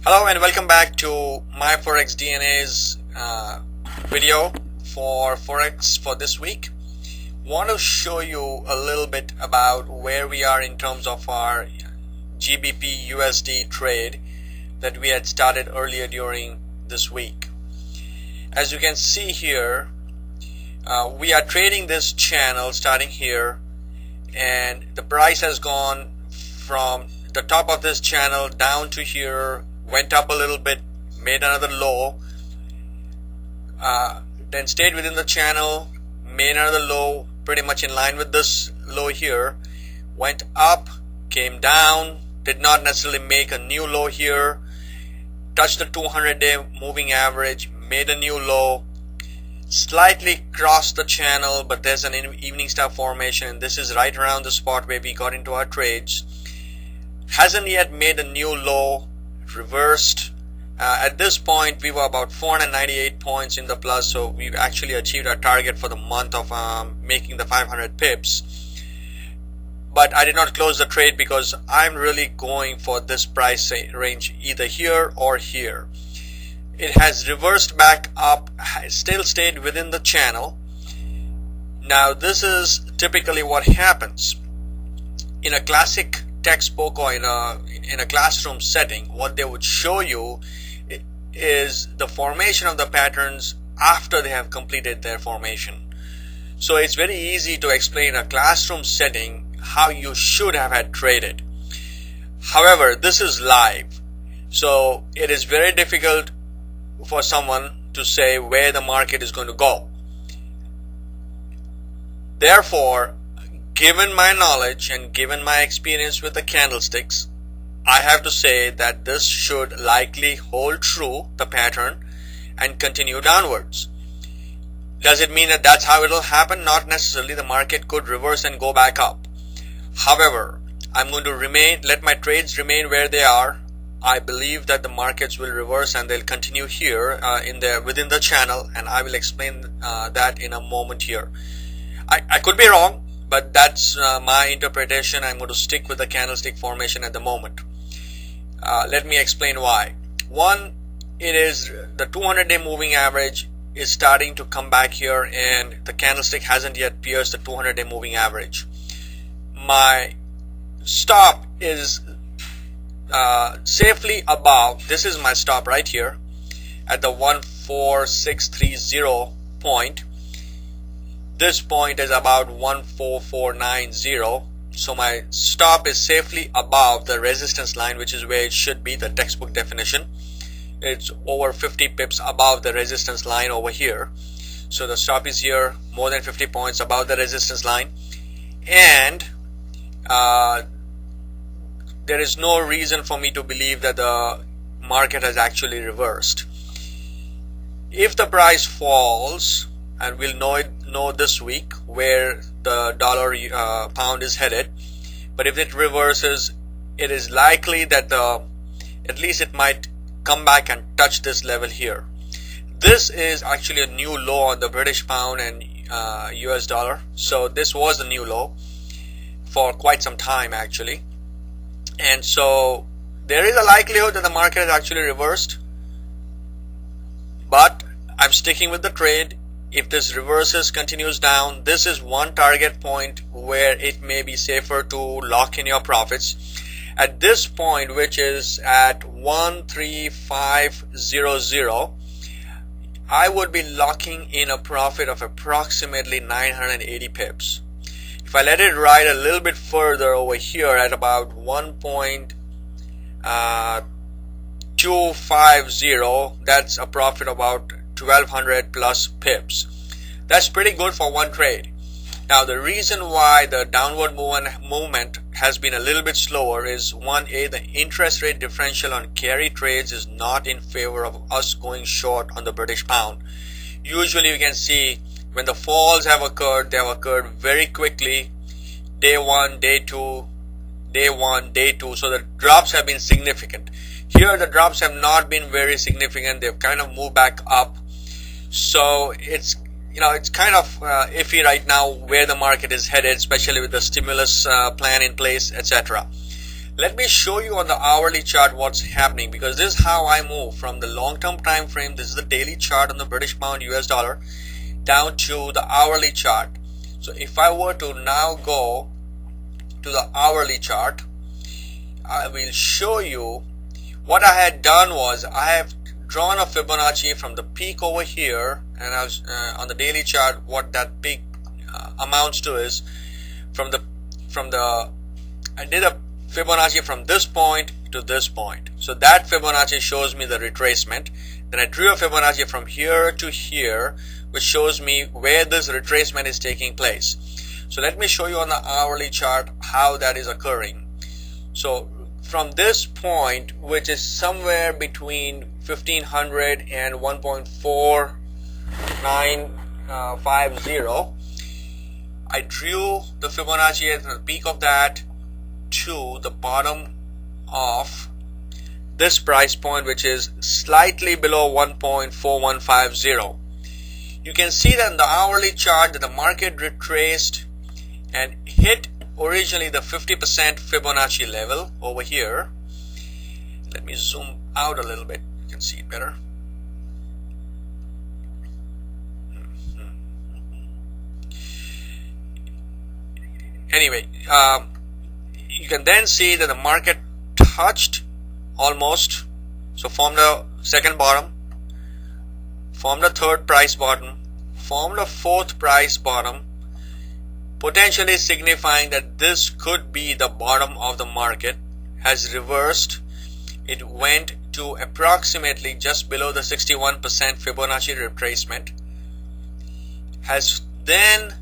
Hello and welcome back to my Forex DNA's video for Forex for this week. Want to show you a little bit about where we are in terms of our GBP USD trade that we had started earlier during this week. As you can see here, we are trading this channel starting here, and the price has gone from the top of this channel down to here, went up a little bit, made another low, then stayed within the channel, made another low pretty much in line with this low here, went up, came down, did not necessarily make a new low here, touched the 200-day moving average, made a new low, slightly crossed the channel, but there's an evening star formation, and this is right around the spot where we got into our trades. Hasn't yet made a new low, reversed. At this point we were about 498 points in the plus, so we've actually achieved our target for the month of making the 500 pips. But I did not close the trade because I'm really going for this price range either here or here. It has reversed back up, still stayed within the channel. Now this is typically what happens in a classic textbook or in a classroom setting. What they would show you is the formation of the patterns after they have completed their formation. So it's very easy to explain in a classroom setting how you should have had traded. However, this is live, so it is very difficult for someone to say where the market is going to go. Therefore, given my knowledge and given my experience with the candlesticks, I have to say that this should likely hold true, the pattern, and continue downwards. Does it mean that that's how it will happen? Not necessarily. The market could reverse and go back up. However, I'm going to let my trades remain where they are. I believe that the markets will reverse and they'll continue here within the channel, and I will explain that in a moment here. I could be wrong, but that's my interpretation. I'm going to stick with the candlestick formation at the moment. Let me explain why. One, it is the 200-day moving average is starting to come back here, and the candlestick hasn't yet pierced the 200-day moving average. My stop is safely above. This is my stop right here at the 14630 point. This point is about 14490, so my stop is safely above the resistance line, which is where it should be, the textbook definition. It's over 50 pips above the resistance line over here, so the stop is here, more than 50 points above the resistance line, and there is no reason for me to believe that the market has actually reversed. If the price falls, and we'll know this week where the dollar pound is headed, but if it reverses, it is likely that at least it might come back and touch this level here. This is actually a new low on the British pound and US dollar, so this was the new low for quite some time actually, and so there is a likelihood that the market has actually reversed, but I'm sticking with the trade. If this reverses, continues down, this is one target point where it may be safer to lock in your profits. At this point, which is at 13500, I would be locking in a profit of approximately 980 pips. If I let it ride a little bit further over here at about 1.250, that's a profit about 1200 plus pips. That's pretty good for one trade. Now the reason why the downward movement has been a little bit slower is the interest rate differential on carry trades is not in favor of us going short on the British pound. Usually you can see when the falls have occurred, they have occurred very quickly, day 1, day 2, day 1, day 2, so the drops have been significant. Here the drops have not been very significant. They've kind of moved back up. So it's kind of iffy right now where the market is headed, especially with the stimulus plan in place, etc. Let me show you on the hourly chart what's happening, because this is how I move from the long-term time frame. This is the daily chart on the British pound US dollar down to the hourly chart. So if I were to now go to the hourly chart, I will show you what I had done was I have drawn a Fibonacci from the peak over here, and I was on the daily chart what that peak amounts to is I did a Fibonacci from this point to this point. So that Fibonacci shows me the retracement. Then I drew a Fibonacci from here to here, which shows me where this retracement is taking place. So let me show you on the hourly chart how that is occurring. So from this point, which is somewhere between 1500 and 1.4950, I drew the Fibonacci at the peak of that to the bottom of this price point, which is slightly below 1.4150. You can see that in the hourly chart that the market retraced and hit originally the 50% Fibonacci level over here. Let me zoom out a little bit, you can see it better. Anyway, you can then see that the market touched almost, so formed a second bottom, formed a third price bottom, formed a fourth price bottom, potentially signifying that this could be the bottom of the market, has reversed. It went to approximately just below the 61% Fibonacci retracement, has then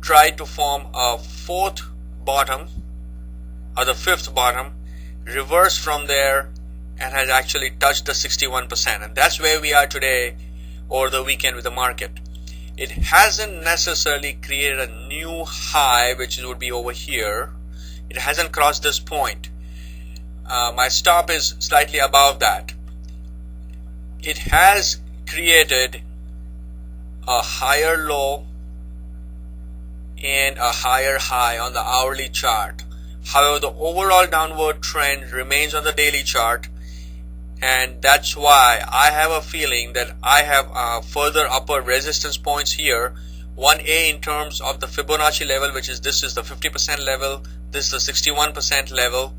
tried to form a fourth bottom or the fifth bottom, reversed from there, and has actually touched the 61%, and that's where we are today over the weekend with the market. It hasn't necessarily created a new high, which would be over here. It hasn't crossed this point. My stop is slightly above that. It has created a higher low and a higher high on the hourly chart. However, the overall downward trend remains on the daily chart, and that's why I have a feeling that I have further upper resistance points here. 1A in terms of the Fibonacci level, which is this is the 50% level, this is the 61% level.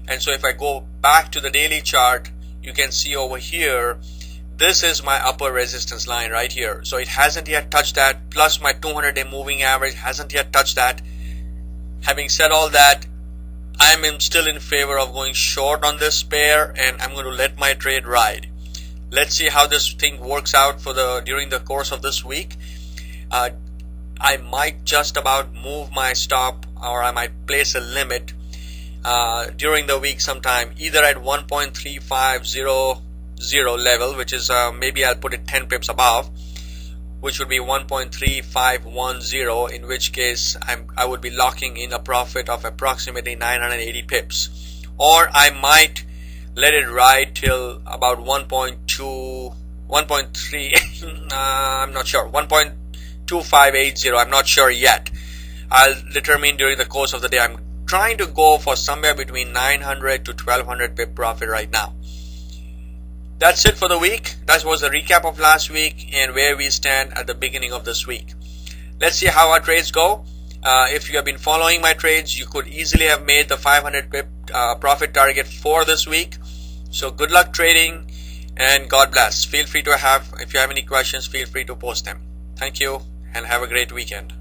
And so if I go back to the daily chart, you can see over here, this is my upper resistance line right here. So it hasn't yet touched that, plus my 200-day moving average hasn't yet touched that. Having said all that, I am still in favor of going short on this pair, and I'm going to let my trade ride. Let's see how this thing works out for during the course of this week. I might just about move my stop, or I might place a limit during the week sometime, either at 1.3500 level, which is maybe I'll put it 10 pips above, which would be 1.3510, in which case I would be locking in a profit of approximately 980 pips. Or I might let it ride till about 1.3 I'm not sure, 1.2580, I'm not sure yet. I'll determine during the course of the day. I'm trying to go for somewhere between 900 to 1200 pip profit right now. That's it for the week. That was a recap of last week and where we stand at the beginning of this week. Let's see how our trades go. If you have been following my trades, you could easily have made the 500 pip profit target for this week. So good luck trading, and God bless. If you have any questions, feel free to post them. Thank you, and have a great weekend.